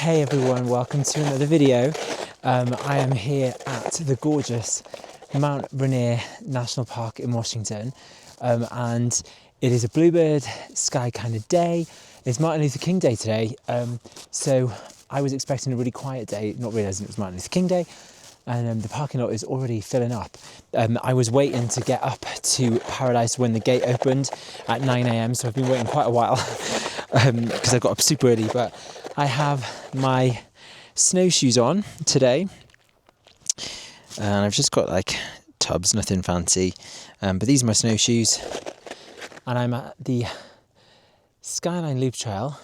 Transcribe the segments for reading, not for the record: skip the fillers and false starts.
Hey everyone, welcome to another video. I am here at the gorgeous Mount Rainier National Park in Washington, and it is a bluebird sky kind of day. It's Martin Luther King Day today, so I was expecting a really quiet day, not realising it was Martin Luther King Day, and the parking lot is already filling up. I was waiting to get up to Paradise when the gate opened at 9 a.m, so I've been waiting quite a while because I got up super early, but I have my snowshoes on today, and I've just got like tubs, nothing fancy, but these are my snowshoes, and I'm at the Skyline Loop Trail,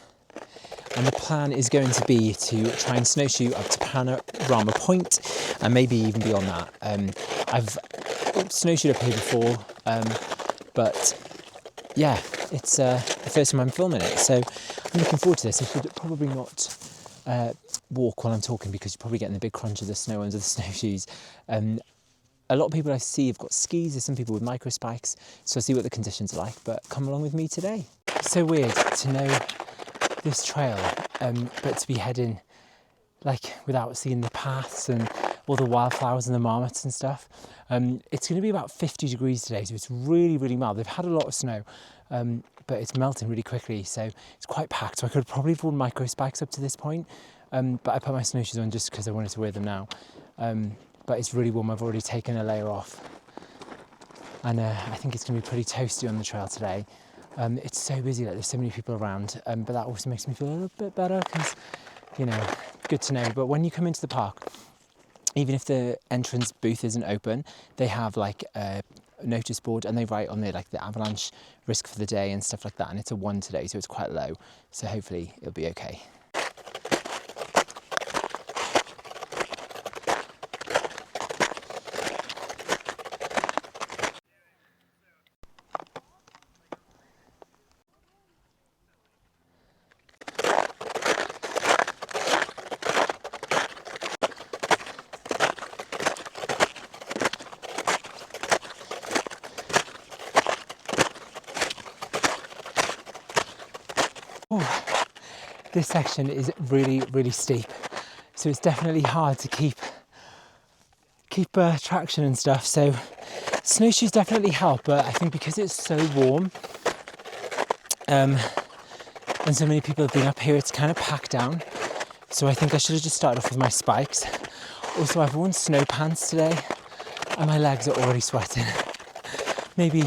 and the plan is going to be to try and snowshoe up to Panorama Point and maybe even beyond that. I've snowshoed up here before, but yeah, it's the first time I'm filming it, so I'm looking forward to this. I should probably not walk while I'm talking because you're probably getting the big crunch of the snow under the snowshoes. A lot of people I see have got skis, there's some people with micro spikes, so I'll see what the conditions are like, but come along with me today. It's so weird to know this trail, but to be heading like without seeing the paths and all the wildflowers and the marmots and stuff. It's going to be about 50 degrees today, so it's really, really mild. They've had a lot of snow, but it's melting really quickly, so it's quite packed. So I could have probably worn micro spikes up to this point, but I put my snowshoes on just because I wanted to wear them now. But it's really warm. I've already taken a layer off, and I think it's going to be pretty toasty on the trail today. It's so busy, like there's so many people around, but that also makes me feel a little bit better because, you know, good to know. But when you come into the park, even if the entrance booth isn't open, they have like a notice board and they write on there like the avalanche risk for the day and stuff like that. And it's a 1 today, so it's quite low. So hopefully it'll be okay. This section is really, really steep, so it's definitely hard to keep traction and stuff. So snowshoes definitely help, but I think because it's so warm, and so many people have been up here, it's kind of packed down. So I think I should have just started off with my spikes. Also, I've worn snow pants today, and my legs are already sweating. Maybe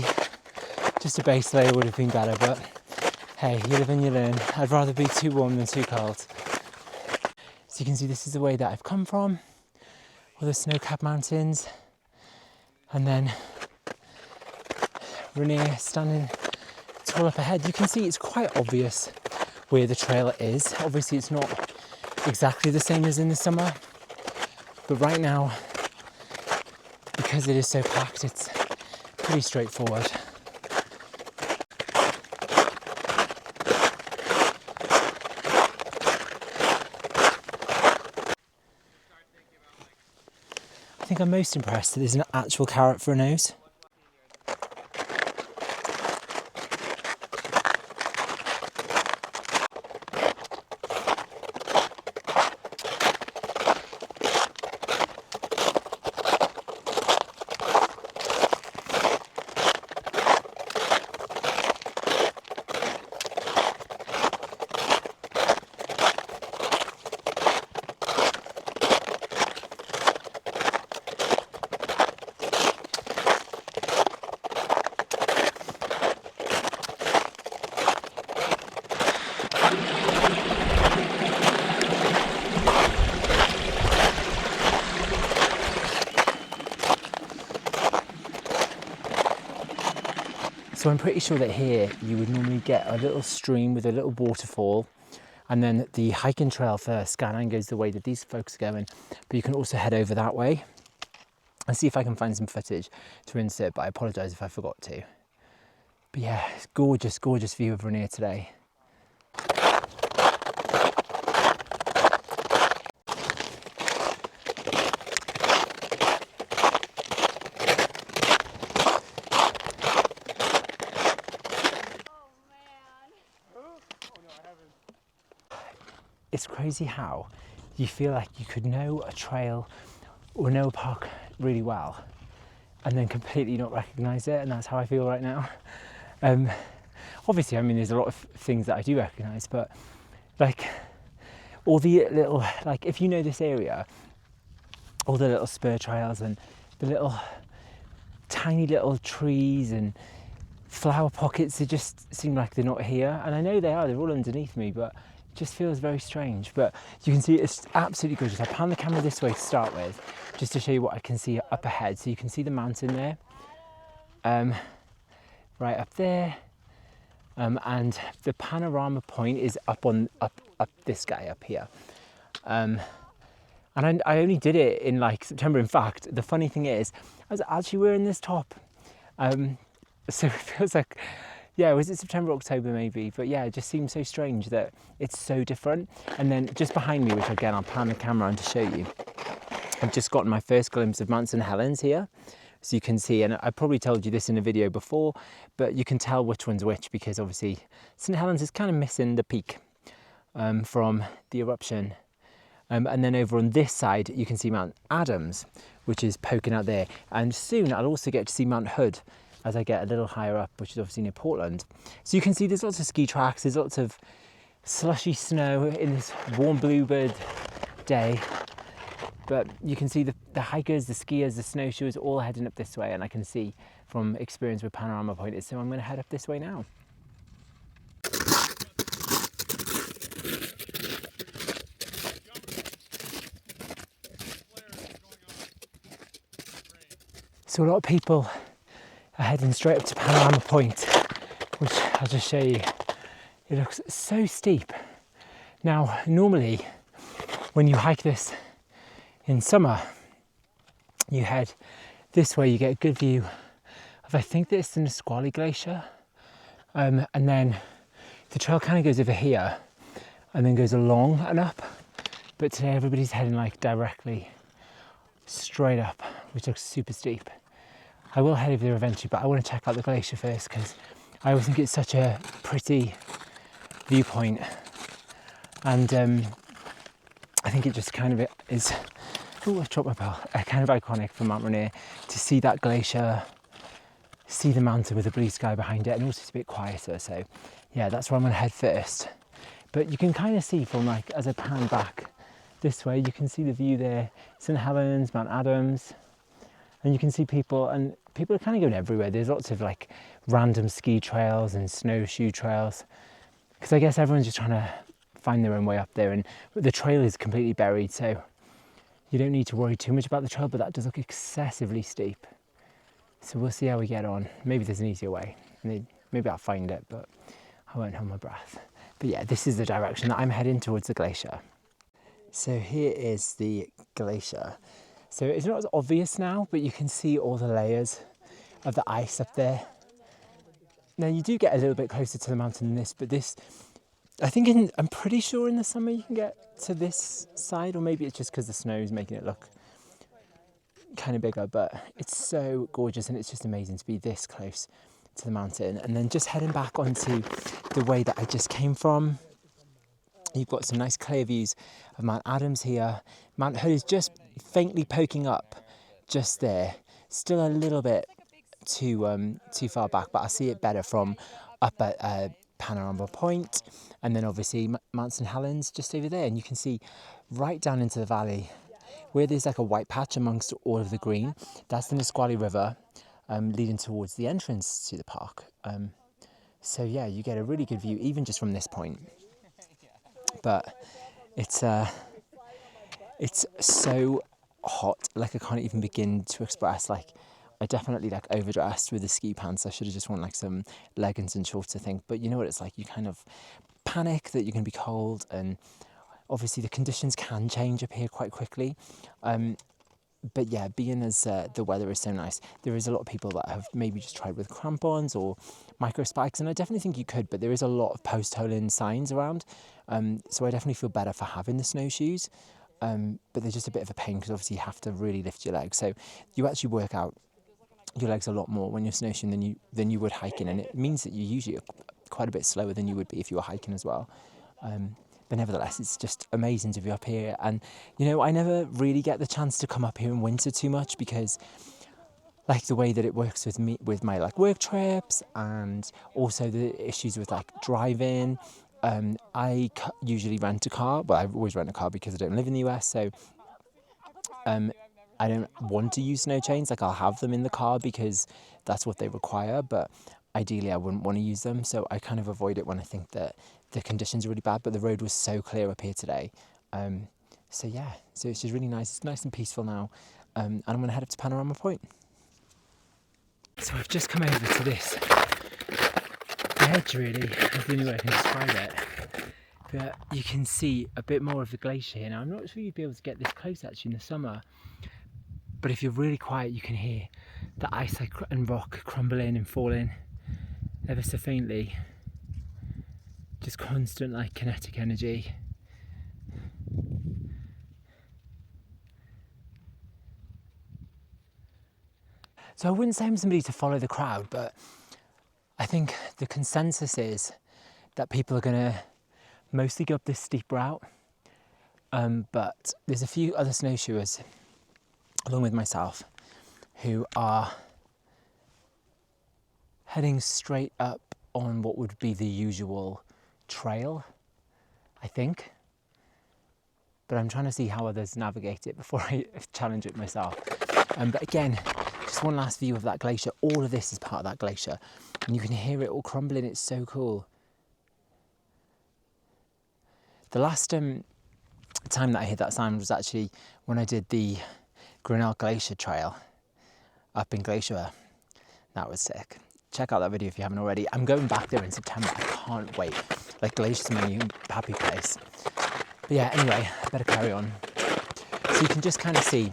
just a base layer would have been better, but hey, you live and you learn. I'd rather be too warm than too cold. So you can see this is the way that I've come from, all the snow-capped mountains, and then Rainier standing tall up ahead. You can see it's quite obvious where the trail is. Obviously it's not exactly the same as in the summer, but right now, because it is so packed, it's pretty straightforward. I think I'm most impressed that there's an actual carrot for a nose. So I'm pretty sure that here you would normally get a little stream with a little waterfall, and then the hiking trail for Skyline goes the way that these folks are going, but you can also head over that way. I'll see if I can find some footage to insert, but I apologise if I forgot to. But yeah, it's gorgeous, gorgeous view of Rainier today. it's crazy how you feel like you could know a trail or know a park really well and then completely not recognise it, and that's how I feel right now. Obviously, I mean, there's a lot of things that I do recognise, but like all the little, like if you know this area, all the little spur trails and the little tiny little trees and flower pockets, they just seem like they're not here, and I know they are, they're all underneath me, but it just feels very strange. But you can see it's absolutely gorgeous. I pan the camera this way to start with, just to show you what I can see up ahead. So you can see the mountain there, right up there, and the panorama point is up this guy up here. And I only did it in like September. In fact, the funny thing is, I was actually wearing this top. So it feels like, yeah, was it September, October maybe? But yeah, it just seems so strange that it's so different. And then just behind me, which again, I'll pan the camera on to show you, I've just gotten my first glimpse of Mount St Helens here. So you can see, and I probably told you this in a video before, but you can tell which one's which because obviously St Helens is kind of missing the peak from the eruption. And then over on this side, you can see Mount Adams, which is poking out there. And soon I'll also get to see Mount Hood as I get a little higher up, which is obviously near Portland. So you can see there's lots of ski tracks, there's lots of slushy snow in this warm bluebird day. But you can see the hikers, the skiers, the snowshoers all heading up this way, and I can see from experience with Panorama Point, so I'm going to head up this way now. So a lot of people are heading straight up to Panorama Point, which I'll just show you. It looks so steep. Now, normally when you hike this in summer, you head this way, you get a good view of, I think it's the Nisqually glacier. And then the trail kind of goes over here and then goes along and up. But today everybody's heading like directly straight up, which looks super steep. I will head over there eventually, but I want to check out the glacier first because I always think it's such a pretty viewpoint. And I think it just kind of is, oh, I've dropped my bell, kind of iconic for Mount Rainier to see that glacier, see the mountain with the blue sky behind it, and also it's a bit quieter. So yeah, that's where I'm going to head first. But you can kind of see from, like, as I pan back this way, you can see the view there, St Helens, Mount Adams, and you can see people, and people are kind of going everywhere. There's lots of like random ski trails and snowshoe trails, because I guess everyone's just trying to find their own way up there, and the trail is completely buried, so you don't need to worry too much about the trail, but that does look excessively steep. So we'll see how we get on. Maybe there's an easier way. Maybe I'll find it, but I won't hold my breath. But yeah, this is the direction that I'm heading towards the glacier. So here is the glacier. So it's not as obvious now, but you can see all the layers of the ice up there. Now you do get a little bit closer to the mountain than this, but this, I think I'm pretty sure in the summer you can get to this side, or maybe it's just because the snow is making it look kind of bigger, but it's so gorgeous and it's just amazing to be this close to the mountain. And then just heading back onto the way that I just came from, you've got some nice clear views of Mount Adams here. Mount Hood is just faintly poking up just there, still a little bit too far back, but I see it better from up at Panorama Point, and then obviously Mount St Helens just over there, and you can see right down into the valley where there's like a white patch amongst all of the green. That's the Nisqually River leading towards the entrance to the park. So yeah, you get a really good view even just from this point. But it's so hot, like I can't even begin to express. Like I definitely like overdressed with the ski pants. I should have just worn like some leggings and shorts, I think. But you know what it's like, you kind of panic that you're going to be cold, and obviously the conditions can change up here quite quickly. But yeah, being as the weather is so nice, there is a lot of people that have maybe just tried with crampons or micro spikes, and I definitely think you could, but there is a lot of post-hole-in signs around. So I definitely feel better for having the snowshoes, but they're just a bit of a pain because obviously you have to really lift your legs. So you actually work out your legs a lot more when you're snowshoeing than you would hiking, and it means that you're usually quite a bit slower than you would be if you were hiking as well. but nevertheless, it's just amazing to be up here. And, you know, I never really get the chance to come up here in winter too much because like the way that it works with me, with my like work trips and also the issues with like driving. I usually rent a car, but I always rent a car because I don't live in the US. So I don't want to use snow chains. Like I'll have them in the car because that's what they require, but ideally I wouldn't want to use them. So I kind of avoid it when I think that the conditions are really bad, but the road was so clear up here today. So yeah, so it's just really nice. It's nice and peaceful now. And I'm gonna head up to Panorama Point. So I've just come over to this edge really, that's the only way I can describe it. But you can see a bit more of the glacier here. Now I'm not sure you'd be able to get this close actually in the summer, but if you're really quiet you can hear the ice and rock crumbling and falling ever so faintly. Just constant like kinetic energy. So I wouldn't say I'm somebody to follow the crowd, but I think the consensus is that people are gonna mostly go up this steep route. But there's a few other snowshoers, along with myself, who are heading straight up on what would be the usual trail, I think. But I'm trying to see how others navigate it before I challenge it myself. But again, just one last view of that glacier. All of this is part of that glacier. And you can hear it all crumbling. It's so cool. The last time that I heard that sound was actually when I did the Grinnell Glacier Trail up in Glacier. That was sick. Check out that video if you haven't already. I'm going back there in September. I can't wait. Like, Glacier's my new happy place. But yeah, anyway, I better carry on. So you can just kind of see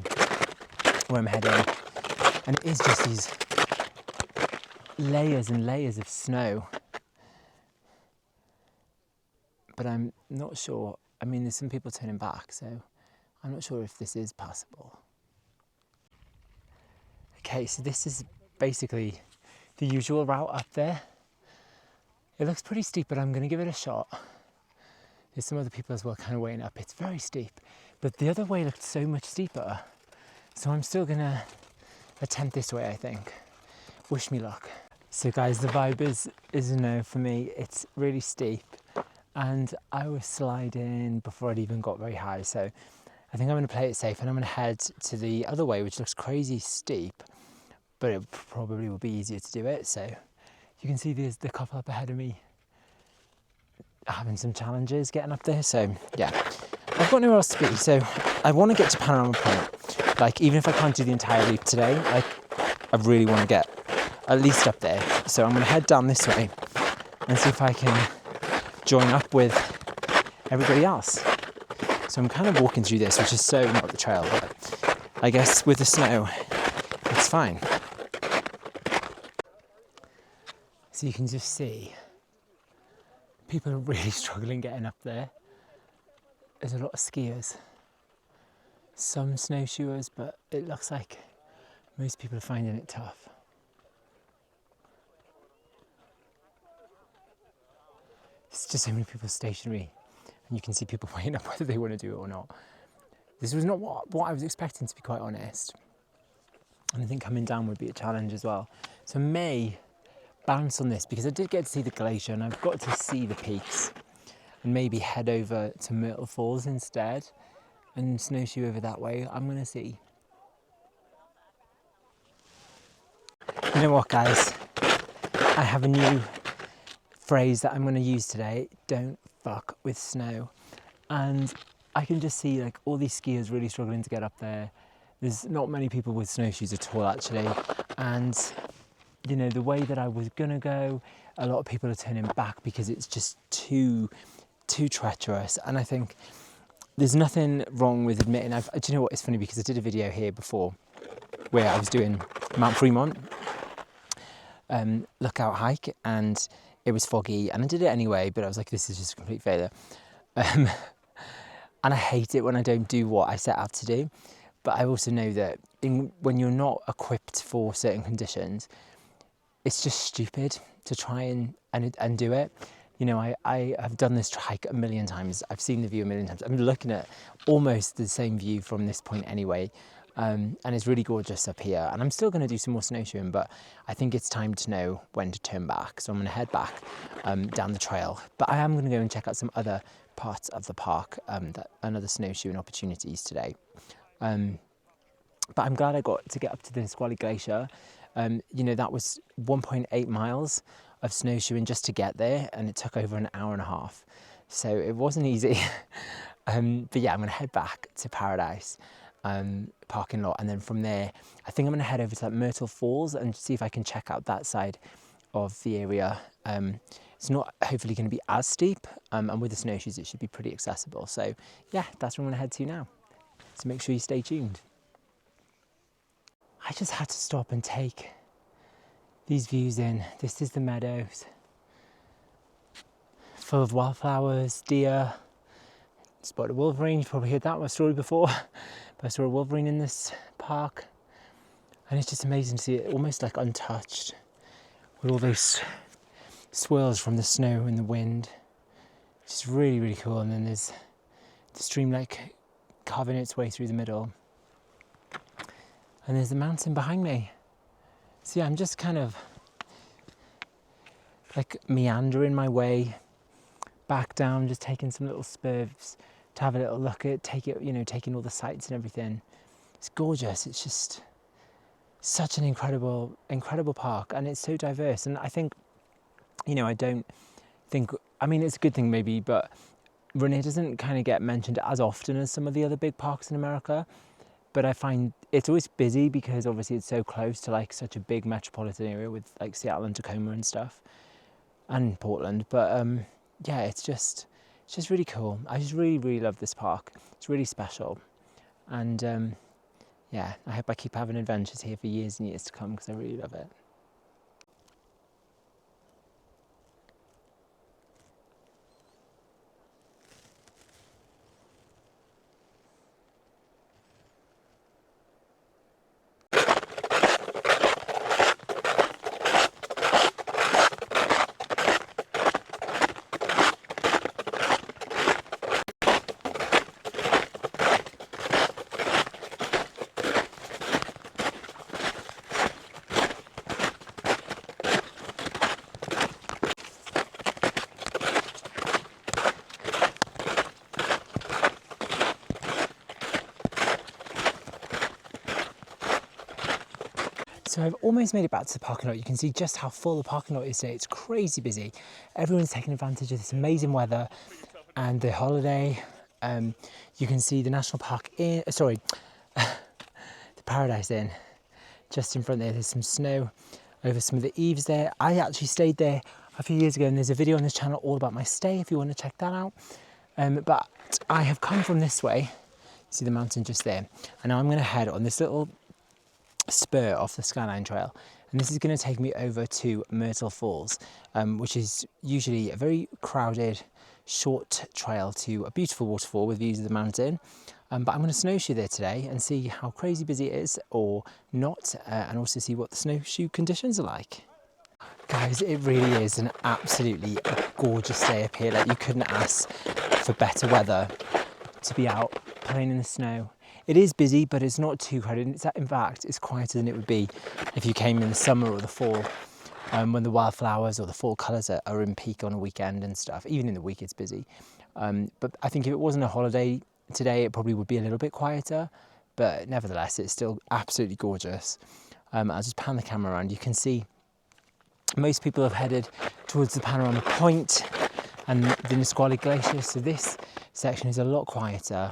where I'm heading. And it is just these layers and layers of snow. But I'm not sure. I mean, there's some people turning back, so I'm not sure if this is passable. Okay, so this is basically the usual route up there. It looks pretty steep, but I'm going to give it a shot. There's some other people as well kind of waiting up. It's very steep, but the other way looked so much steeper. So I'm still going to attempt this way, I think. Wish me luck. So guys, the vibe is a no for me. It's really steep and I was sliding before I'd even got very high. So I think I'm going to play it safe and I'm going to head to the other way, which looks crazy steep, but it probably will be easier to do it. So you can see there's the couple up ahead of me having some challenges getting up there. So yeah, I've got nowhere else to be. So I want to get to Panorama Point. Like, even if I can't do the entire loop today, I really want to get at least up there. So I'm going to head down this way and see if I can join up with everybody else. So I'm kind of walking through this, which is so not the trail, but I guess with the snow, it's fine. So you can just see people are really struggling getting up there. There's a lot of skiers, some snowshoers, but it looks like most people are finding it tough. There's just so many people stationary, and you can see people weighing up whether they want to do it or not. This was not what I was expecting, to be quite honest. And I think coming down would be a challenge as well. So I may bounce on this because I did get to see the glacier and I've got to see the peaks, and maybe head over to Myrtle Falls instead and snowshoe over that way. I'm going to see. You know what, guys? I have a new phrase that I'm going to use today. Don't fuck with snow. And I can just see like all these skiers really struggling to get up there. There's not many people with snowshoes at all, actually. And you know, the way that I was gonna go, a lot of people are turning back because it's just too treacherous. And I think there's nothing wrong with admitting. Do you know what? It's funny because I did a video here before where I was doing Mount Fremont lookout hike, and it was foggy, and I did it anyway. But I was like, this is just a complete failure. And I hate it when I don't do what I set out to do. But I also know that when you're not equipped for certain conditions, it's just stupid to try and do it. You know, I have done this hike a million times. I've seen the view a million times. I'm looking at almost the same view from this point anyway. And it's really gorgeous up here. And I'm still going to do some more snowshoeing, but I think it's time to know when to turn back. So I'm going to head back down the trail. But I am going to go and check out some other parts of the park, another snowshoeing opportunities today. But I'm glad I got to get up to the Nisqually Glacier. You know, that was 1.8 miles of snowshoeing just to get there, and it took over an hour and a half. So it wasn't easy. But yeah, I'm going to head back to Paradise parking lot, and then from there, I think I'm going to head over to like Myrtle Falls and see if I can check out that side of the area. It's not hopefully going to be as steep, and with the snowshoes, it should be pretty accessible. So yeah, that's where I'm going to head to now. So make sure you stay tuned. I just had to stop and take these views in. This is the meadows, full of wildflowers, deer. Spotted a wolverine, you've probably heard that story before, but I saw a wolverine in this park. And it's just amazing to see it almost like untouched, with all those swirls from the snow and the wind. It's just really, really cool. And then there's the stream like carving its way through the middle. And there's the mountain behind me. So yeah, I'm just kind of like meandering my way back down, just taking some little spurs to have a little look at, taking all the sights and everything. It's gorgeous. It's just such an incredible park, and it's so diverse. And I think, you know, I mean, it's a good thing maybe, but Rainier doesn't kind of get mentioned as often as some of the other big parks in America. But I find it's always busy because obviously it's so close to like such a big metropolitan area with like Seattle and Tacoma and stuff, and Portland. But yeah, it's just really cool. I just really, really love this park. It's really special. And yeah, I hope I keep having adventures here for years and years to come because I really love it. So I've almost made it back to the parking lot. You can see just how full the parking lot is today. It's crazy busy. Everyone's taking advantage of this amazing weather and the holiday. You can see the national park the Paradise Inn just in front there. There's some snow over some of the eaves there. I actually stayed there a few years ago, and there's a video on this channel all about my stay if you want to check that out. But I have come from this way. See the mountain just there. And now I'm going to head on this little spur off the Skyline trail, and this is going to take me over to Myrtle Falls, which is usually a very crowded short trail to a beautiful waterfall with views of the mountain. But I'm going to snowshoe there today and see how crazy busy it is or not, and also see what the snowshoe conditions are like. Guys, it really is an absolutely gorgeous day up here. Like, you couldn't ask for better weather to be out playing in the snow. It is busy, but it's not too crowded. In fact, it's quieter than it would be if you came in the summer or the fall, when the wildflowers or the fall colours are in peak on a weekend and stuff. Even in the week, it's busy. But I think if it wasn't a holiday today, it probably would be a little bit quieter. But nevertheless, it's still absolutely gorgeous. I'll just pan the camera around. You can see most people have headed towards the Panorama Point and the Nisqually Glacier. So this section is a lot quieter.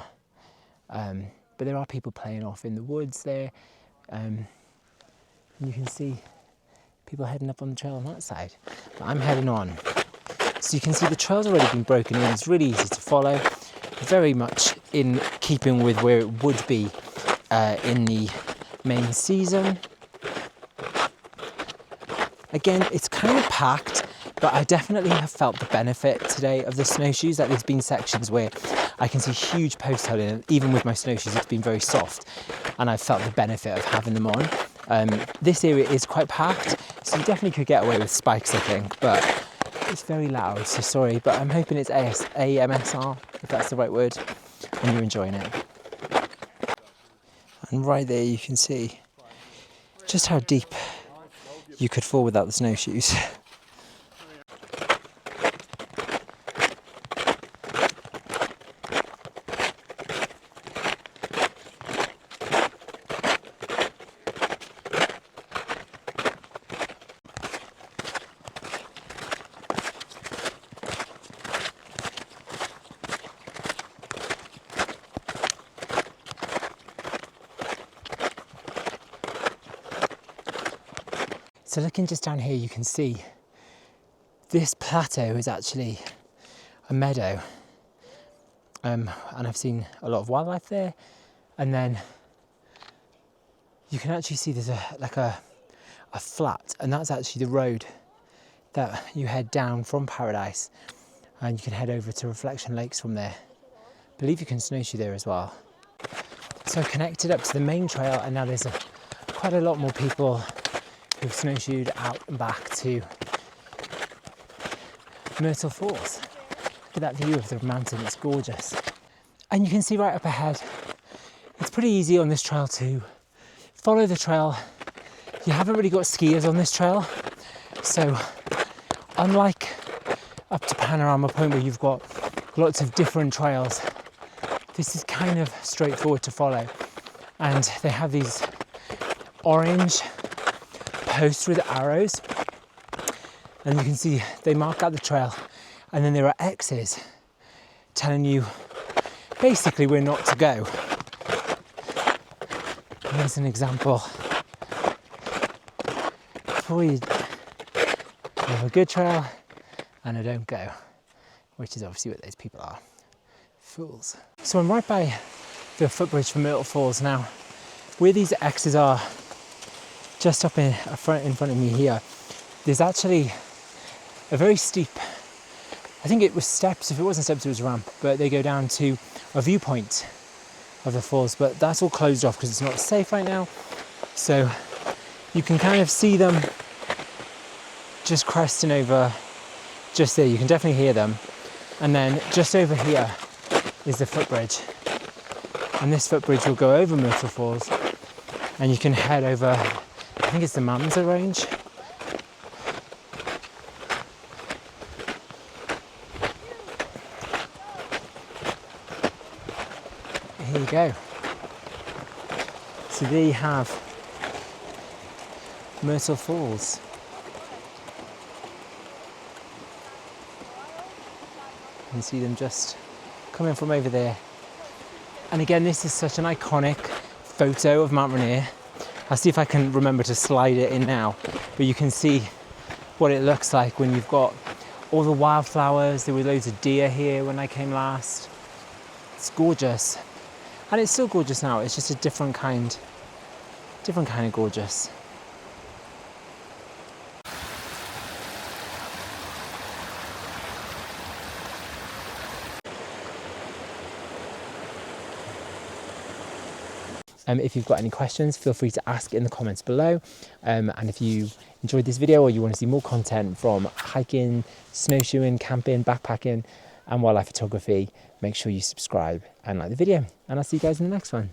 But there are people playing off in the woods there. And you can see people heading up on the trail on that side. But I'm heading on. So you can see the trail's already been broken in. It's really easy to follow. Very much in keeping with where it would be in the main season. Again, it's kind of packed, but I definitely have felt the benefit today of the snowshoes. Like, there's been sections where I can see huge post holding, and even with my snowshoes, it's been very soft, and I've felt the benefit of having them on. This area is quite packed, so you definitely could get away with spikes, I think, but It's very loud, so sorry, but I'm hoping it's AMSR, if that's the right word, and you're enjoying it. And right there you can see just how deep you could fall without the snowshoes. So looking just down here, you can see this plateau is actually a meadow. And I've seen a lot of wildlife there. And then you can actually see there's a flat, and that's actually the road that you head down from Paradise, and you can head over to Reflection Lakes from there. I believe you can snowshoe there as well. So I connected up to the main trail, and now there's quite a lot more people who've snowshoed out and back to Myrtle Falls. Look at that view of the mountain, it's gorgeous. And you can see right up ahead, it's pretty easy on this trail to follow the trail. You haven't really got skiers on this trail, so unlike up to Panorama Point where you've got lots of different trails, this is kind of straightforward to follow. And they have these orange posts with arrows, and you can see they mark out the trail, and then there are X's telling you basically where not to go. And here's an example for you. You have a good trail and a don't go, which is obviously what those people are. Fools. So I'm right by the footbridge for Myrtle Falls now. Where these X's are, just up in front of me here, there's actually a very steep, I think it was steps, if it wasn't steps it was a ramp, but they go down to a viewpoint of the falls, but that's all closed off because it's not safe right now. So you can kind of see them just cresting over just there. You can definitely hear them. And then just over here is the footbridge. And this footbridge will go over Myrtle Falls, and you can head over, I think it's the Mamza range. Here you go. So there you have Myrtle Falls. You can see them just coming from over there. And again, this is such an iconic photo of Mount Rainier. I'll see if I can remember to slide it in now, but you can see what it looks like when you've got all the wildflowers. There were loads of deer here when I came last. It's gorgeous. And it's still gorgeous now, it's just a different kind of gorgeous. If you've got any questions, feel free to ask in the comments below. And if you enjoyed this video or you want to see more content from hiking, snowshoeing, camping, backpacking and wildlife photography, make sure you subscribe and like the video. And I'll see you guys in the next one.